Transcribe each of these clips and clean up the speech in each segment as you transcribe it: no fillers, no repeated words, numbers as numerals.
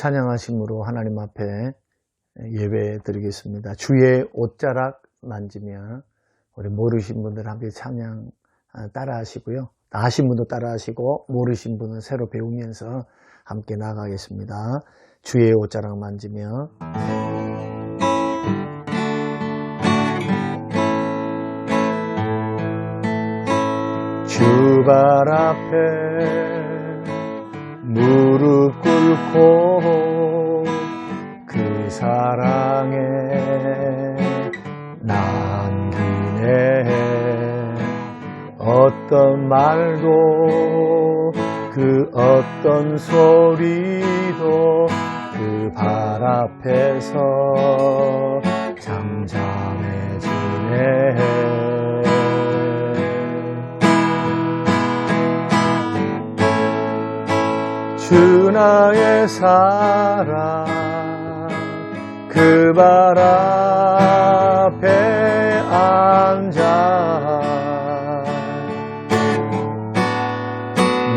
찬양하심으로 하나님 앞에 예배 드리겠습니다. 주의 옷자락 만지며 우리 모르신 분들 함께 찬양 따라 하시고요. 아신 분도 따라 하시고 모르신 분은 새로 배우면서 함께 나가겠습니다. 주의 옷자락 만지며 주 발 앞에 무릎 꿇고 그 사랑에 남기네. 어떤 말도 그 어떤 소리도 그 발 앞에서 잠잠해지네. 주 나의 사랑 그 발 앞에 앉아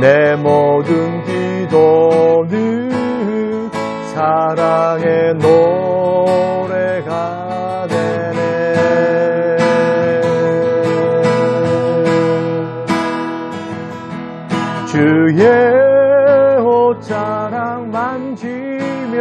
내 모든 기도는 사랑의 노래가 되네. 주의 옷자락 만지며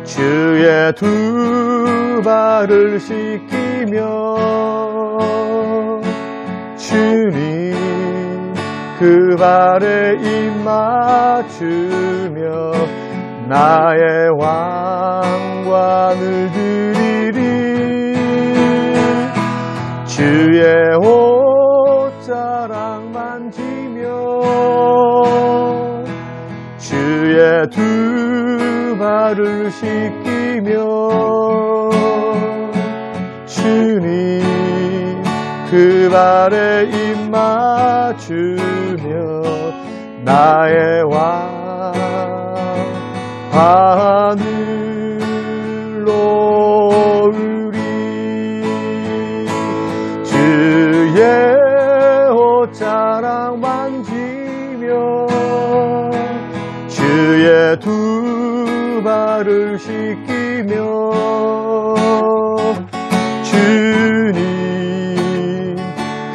주의 두 발을 씻기며 주님 그 발에 입 맞추며 나의 왕관을 드리리. 주의 옷자락 만지며 주의 두 발을 씻기며 주님 그 발에 입 맞추며 나의 왕관을 놓으리. 주의 옷자락 만지며 주의 두 발을 씻기며 주님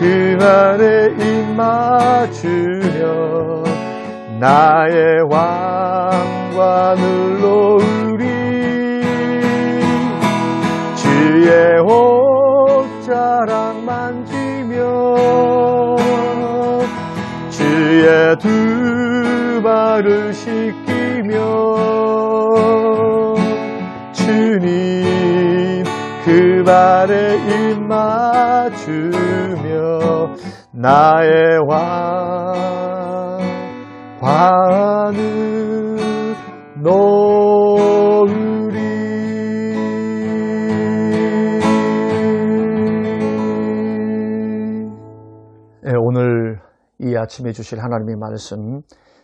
그 발에 입 맞추며 나의 왕관을 놓으리. 주의 옷자락 만지며 주의 두 발을 씻기며 주님 그 발에 입 맞추며 나의 왕관을 놓으리. 네, 오늘 이 아침에 주실 하나님의 말씀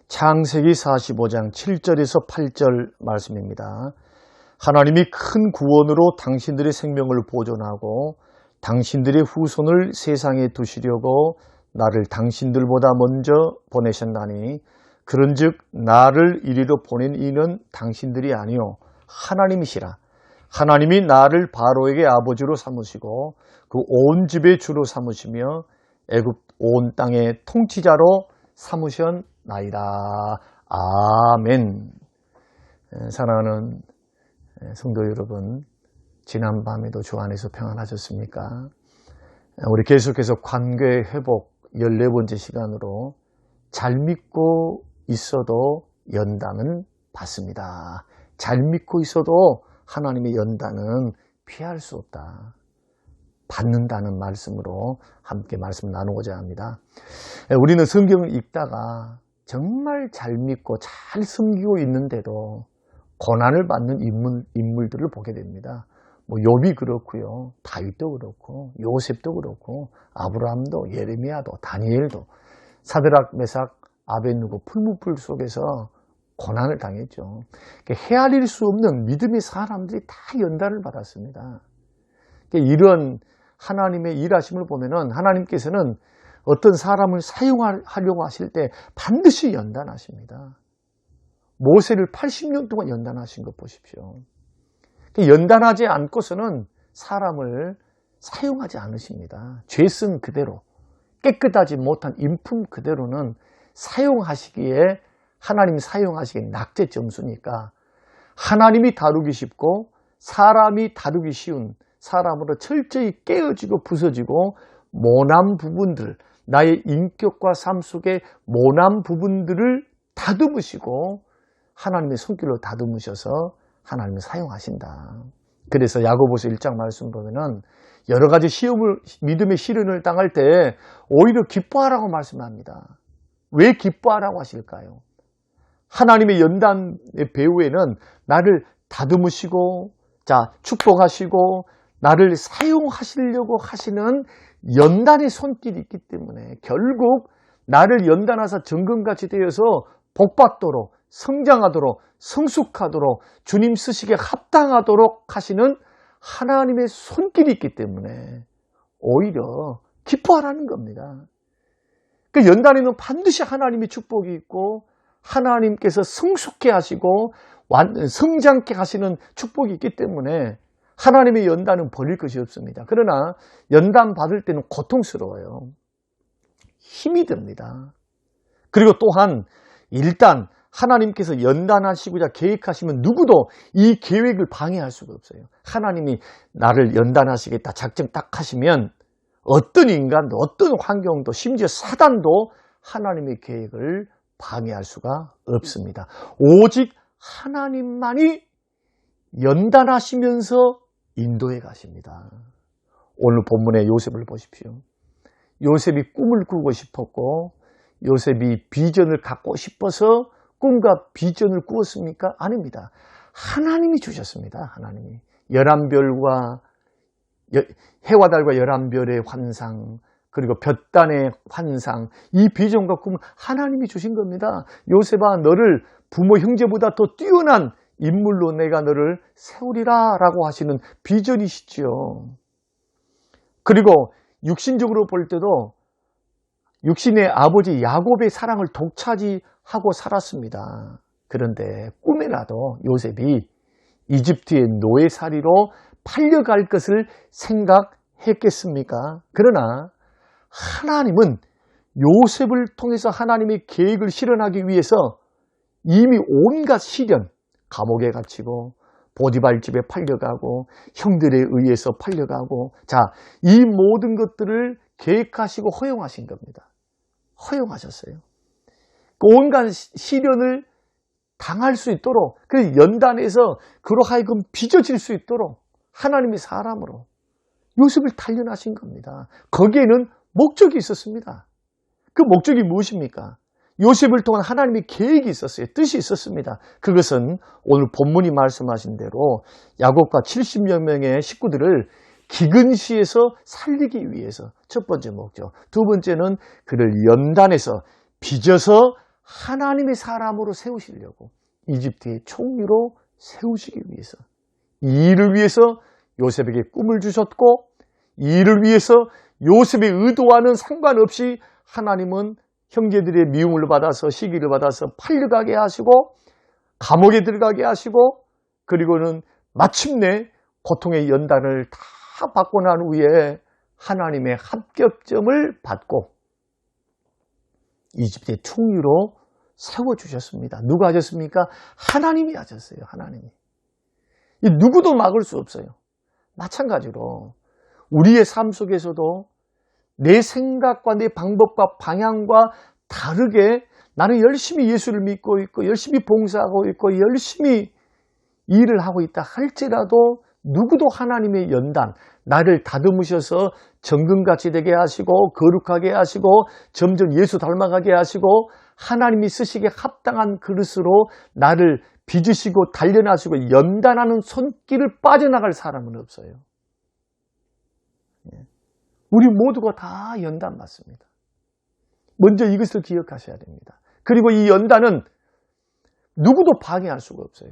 창세기 45장 7절에서 8절 말씀입니다. 하나님이 큰 구원으로 당신들의 생명을 보존하고 당신들의 후손을 세상에 두시려고 나를 당신들보다 먼저 보내셨나니 그런즉 나를 이리로 보낸 이는 당신들이 아니요 하나님이시라. 하나님이 나를 바로에게 아버지로 삼으시고 그 온 집의 주로 삼으시며 애굽 온 땅의 통치자로 삼으셨나이다. 아멘. 사랑하는 성도 여러분, 지난 밤에도 주 안에서 평안하셨습니까? 우리 계속해서 관계 회복 14번째 시간으로 잘 믿고 있어도 연단은 받습니다. 잘 믿고 있어도 하나님의 연단은 피할 수 없다. 받는다는 말씀으로 함께 말씀 나누고자 합니다. 우리는 성경을 읽다가 정말 잘 믿고 잘 섬기고 있는데도 고난을 받는 인물들을 보게 됩니다. 욥이 그렇고요, 다윗도 그렇고 요셉도 그렇고 아브라함도 예레미야도 다니엘도 사드락 메삭 아벳느고 풀무불 속에서 고난을 당했죠. 헤아릴 수 없는 믿음의 사람들이 다 연단을 받았습니다. 이런 하나님의 일하심을 보면은 하나님께서는 어떤 사람을 사용하려고 하실 때 반드시 연단하십니다. 모세를 80년 동안 연단하신 것 보십시오. 연단하지 않고서는 사람을 사용하지 않으십니다. 죄성 그대로, 깨끗하지 못한 인품 그대로는 사용하시기에, 하나님이 사용하시기에 낙제 점수니까 하나님이 다루기 쉽고 사람이 다루기 쉬운 사람으로 철저히 깨어지고 부서지고 모난 부분들, 나의 인격과 삶 속의 모난 부분들을 다듬으시고 하나님의 손길로 다듬으셔서 하나님을 사용하신다. 그래서 야고보서 1장 말씀 보면은 여러 가지 시험을, 믿음의 시련을 당할 때 오히려 기뻐하라고 말씀합니다. 왜 기뻐하라고 하실까요? 하나님의 연단의 배후에는 나를 다듬으시고, 자, 축복하시고, 나를 사용하시려고 하시는 연단의 손길이 있기 때문에 결국 나를 연단하사 정금같이 되어서 복받도록, 성장하도록, 성숙하도록, 주님 쓰시기에 합당하도록 하시는 하나님의 손길이 있기 때문에 오히려 기뻐하라는 겁니다. 그 연단에는 반드시 하나님의 축복이 있고 하나님께서 성숙해 하시고 성장케 하시는 축복이 있기 때문에 하나님의 연단은 버릴 것이 없습니다. 그러나 연단 받을 때는 고통스러워요. 힘이 듭니다. 그리고 또한 일단 하나님께서 연단하시고자 계획하시면 누구도 이 계획을 방해할 수가 없어요. 하나님이 나를 연단하시겠다 작정 딱 하시면 어떤 인간도 어떤 환경도 심지어 사단도 하나님의 계획을 방해할 수가 없습니다. 오직 하나님만이 연단하시면서 인도해 가십니다. 오늘 본문의 요셉을 보십시오. 요셉이 꿈을 꾸고 싶었고 요셉이 비전을 갖고 싶어서 꿈과 비전을 꾸었습니까? 아닙니다. 하나님이 주셨습니다. 하나님이. 11별과 해와 달과 11별의 환상, 그리고 볕단의 환상, 이 비전과 꿈은 하나님이 주신 겁니다. 요셉아, 너를 부모 형제보다 더 뛰어난 인물로 내가 너를 세우리라 라고 하시는 비전이시지요. 그리고 육신적으로 볼 때도 육신의 아버지 야곱의 사랑을 독차지하고 살았습니다. 그런데 꿈에라도 요셉이 이집트의 노예살이로 팔려갈 것을 생각했겠습니까? 그러나 하나님은 요셉을 통해서 하나님의 계획을 실현하기 위해서 이미 온갖 시련, 감옥에 갇히고 보디발 집에 팔려가고 형들에 의해서 팔려가고, 자, 이 모든 것들을 계획하시고 허용하신 겁니다. 허용하셨어요. 온갖 시련을 당할 수 있도록, 그 연단에서 그로 하여금 빚어질 수 있도록 하나님의 사람으로 요셉을 단련하신 겁니다. 거기에는 목적이 있었습니다. 그 목적이 무엇입니까? 요셉을 통한 하나님의 계획이 있었어요. 뜻이 있었습니다. 그것은 오늘 본문이 말씀하신 대로 야곱과 70여 명의 식구들을 기근시에서 살리기 위해서 첫 번째 목적, 두 번째는 그를 연단해서 빚어서 하나님의 사람으로 세우시려고 이집트의 총리로 세우시기 위해서, 이 일을 위해서 요셉에게 꿈을 주셨고, 이 일을 위해서 요셉의 의도와는 상관없이 하나님은 형제들의 미움을 받아서 시기를 받아서 팔려가게 하시고 감옥에 들어가게 하시고, 그리고는 마침내 고통의 연단을 다 받고 난 후에 하나님의 합격점을 받고 이집트의 총리로 세워주셨습니다. 누가 하셨습니까? 하나님이 하셨어요. 하나님이. 누구도 막을 수 없어요. 마찬가지로 우리의 삶 속에서도 내 생각과 내 방법과 방향과 다르게 나는 열심히 예수를 믿고 있고 열심히 봉사하고 있고 열심히 일을 하고 있다 할지라도 누구도 하나님의 연단, 나를 다듬으셔서 정금같이 되게 하시고 거룩하게 하시고 점점 예수 닮아가게 하시고 하나님이 쓰시기에 합당한 그릇으로 나를 빚으시고 단련하시고 연단하는 손길을 빠져나갈 사람은 없어요. 우리 모두가 다 연단 받습니다. 먼저 이것을 기억하셔야 됩니다. 그리고 이 연단은 누구도 방해할 수가 없어요.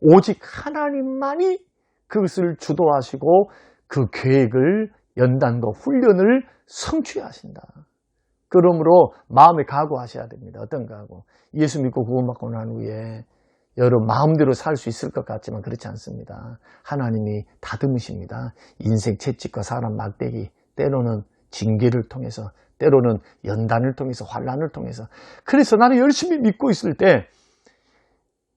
오직 하나님만이 그것을 주도하시고 그 계획을, 연단과 훈련을 성취하신다. 그러므로 마음에 각오하셔야 됩니다. 어떤 각오? 예수 믿고 구원받고 난 후에 여러분 마음대로 살 수 있을 것 같지만 그렇지 않습니다. 하나님이 다듬으십니다. 인생 채찍과 사람 막대기, 때로는 징계를 통해서, 때로는 연단을 통해서, 환난을 통해서. 그래서 나는 열심히 믿고 있을 때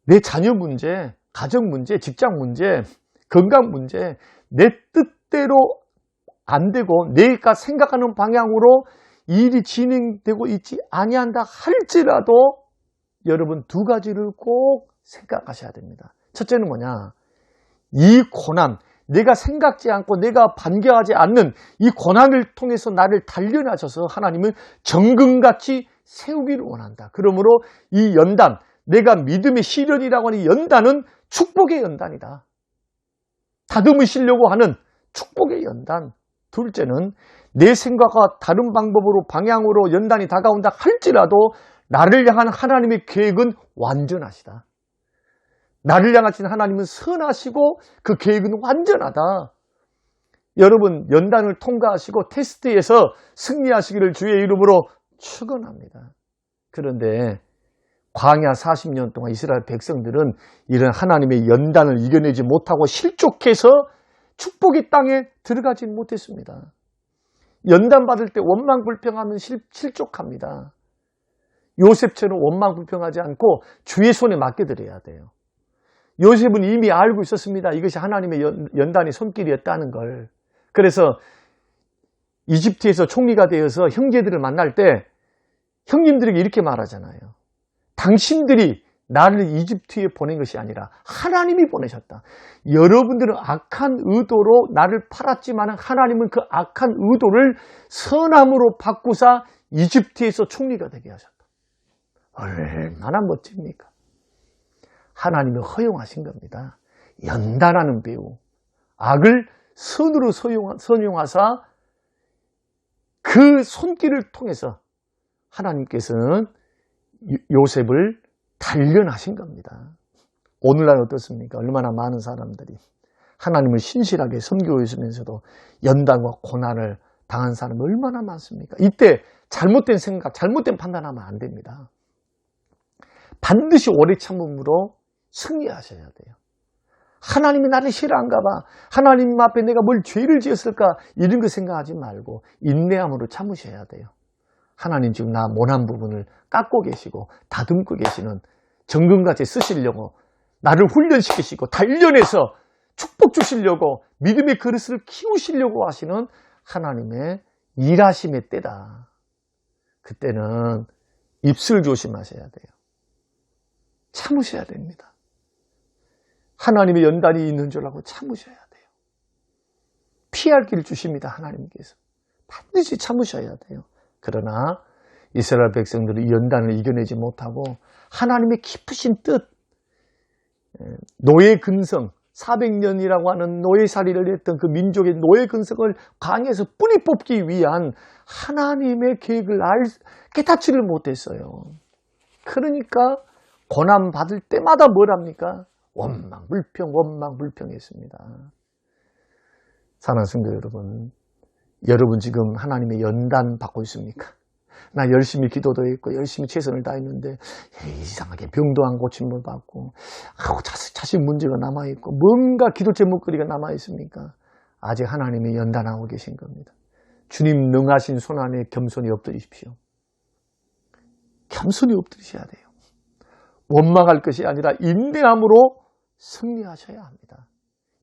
내 자녀 문제, 가정 문제, 직장 문제, 건강 문제, 내 뜻대로 안 되고 내가 생각하는 방향으로 일이 진행되고 있지 아니한다 할지라도 여러분 두 가지를 꼭 생각하셔야 됩니다. 첫째는 뭐냐? 이 고난, 내가 생각지 않고 내가 반겨하지 않는 이 고난을 통해서 나를 단련하셔서 하나님은 정금같이 세우기를 원한다. 그러므로 이 연단, 내가 믿음의 시련이라고 하는 연단은 축복의 연단이다. 다듬으시려고 하는 축복의 연단. 둘째는 내 생각과 다른 방법으로 방향으로 연단이 다가온다 할지라도 나를 향한 하나님의 계획은 완전하시다. 나를 향하신 하나님은 선하시고 그 계획은 완전하다. 여러분 연단을 통과하시고 테스트에서 승리하시기를 주의 이름으로 축원합니다. 그런데 광야 40년 동안 이스라엘 백성들은 이런 하나님의 연단을 이겨내지 못하고 실족해서 축복의 땅에 들어가지 못했습니다. 연단 받을 때 원망불평하면 실족합니다. 요셉처럼 원망불평하지 않고 주의 손에 맡겨드려야 돼요. 요셉은 이미 알고 있었습니다. 이것이 하나님의 연단의 손길이었다는 걸. 그래서 이집트에서 총리가 되어서 형제들을 만날 때 형님들에게 이렇게 말하잖아요. 당신들이 나를 이집트에 보낸 것이 아니라 하나님이 보내셨다. 여러분들은 악한 의도로 나를 팔았지만 하나님은 그 악한 의도를 선함으로 바꾸사 이집트에서 총리가 되게 하셨다. 얼마나 멋집니까? 하나님이 허용하신 겁니다. 연단하는 배우, 악을 선으로 선용하사 그 손길을 통해서 하나님께서는 요셉을 단련하신 겁니다. 오늘날 어떻습니까? 얼마나 많은 사람들이 하나님을 신실하게 섬기면서도 연단과 고난을 당한 사람이 얼마나 많습니까? 이때 잘못된 생각, 잘못된 판단하면 안 됩니다. 반드시 오래 참음으로 승리하셔야 돼요. 하나님이 나를 싫어한가 봐. 하나님 앞에 내가 뭘 죄를 지었을까? 이런 거 생각하지 말고 인내함으로 참으셔야 돼요. 하나님 지금 나 모난 부분을 깎고 계시고 다듬고 계시는 정금같이 쓰시려고 나를 훈련시키시고 단련해서 축복 주시려고 믿음의 그릇을 키우시려고 하시는 하나님의 일하심의 때다. 그때는 입술 조심하셔야 돼요. 참으셔야 됩니다. 하나님의 연단이 있는 줄 알고 참으셔야 돼요. 피할 길을 주십니다. 하나님께서. 반드시 참으셔야 돼요. 그러나 이스라엘 백성들이 이 연단을 이겨내지 못하고 하나님의 깊으신 뜻, 노예 근성, 400년이라고 하는 노예살이를 했던 그 민족의 노예 근성을 강해서 뿌리 뽑기 위한 하나님의 계획을 깨닫지를 못했어요. 그러니까 고난 받을 때마다 뭘 합니까? 원망불평했습니다. 사랑하는 성도 여러분, 여러분 지금 하나님의 연단 받고 있습니까? 나 열심히 기도도 했고 열심히 최선을 다했는데 이상하게 병도 안 고침을 받고 자식 문제가 남아있고 뭔가 기도 제목거리가 남아있습니까? 아직 하나님이 연단하고 계신 겁니다. 주님 능하신 손안에 겸손히 엎드리십시오. 겸손히 엎드리셔야 돼요. 원망할 것이 아니라 인내함으로 승리하셔야 합니다.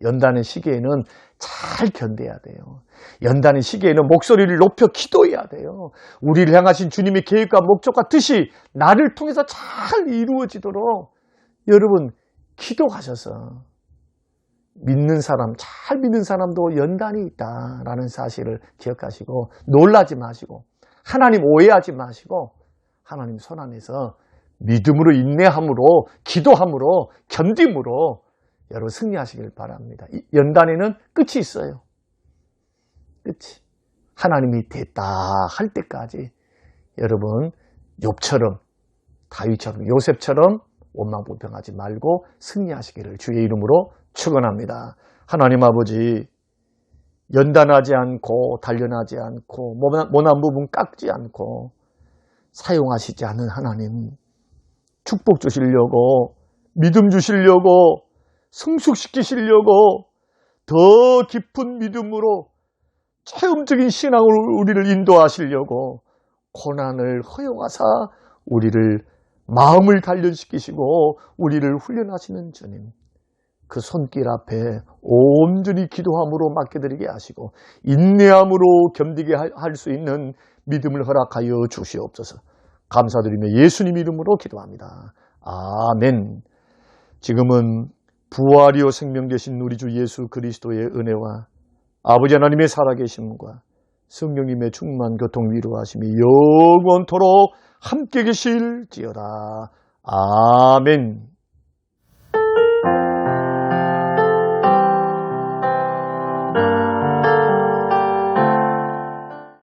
연단의 시기에는 잘 견뎌야 돼요. 연단의 시기에는 목소리를 높여 기도해야 돼요. 우리를 향하신 주님의 계획과 목적과 뜻이 나를 통해서 잘 이루어지도록 여러분 기도하셔서 믿는 사람, 잘 믿는 사람도 연단이 있다라는 사실을 기억하시고 놀라지 마시고 하나님 오해하지 마시고 하나님 손 안에서 믿음으로 인내함으로 기도함으로 견딤으로 여러분 승리하시길 바랍니다. 연단에는 끝이 있어요. 끝이. 하나님이 됐다 할 때까지 여러분 욥처럼 다윗처럼 요셉처럼 원망불평하지 말고 승리하시기를 주의 이름으로 축원합니다. 하나님 아버지 연단하지 않고 단련하지 않고 모난 부분 깎지 않고 사용하시지 않은 하나님, 축복 주시려고, 믿음 주시려고, 성숙시키시려고, 더 깊은 믿음으로 체험적인 신앙으로 우리를 인도하시려고 고난을 허용하사 우리를 마음을 단련시키시고 우리를 훈련하시는 주님, 그 손길 앞에 온전히 기도함으로 맡겨드리게 하시고 인내함으로 견디게 할 수 있는 믿음을 허락하여 주시옵소서. 감사드리며 예수님 이름으로 기도합니다. 아멘. 지금은 부활이요 생명 되신 우리 주 예수 그리스도의 은혜와 아버지 하나님의 살아계심과 성령님의 충만 교통 위로하심이 영원토록 함께 계실지어다. 아멘.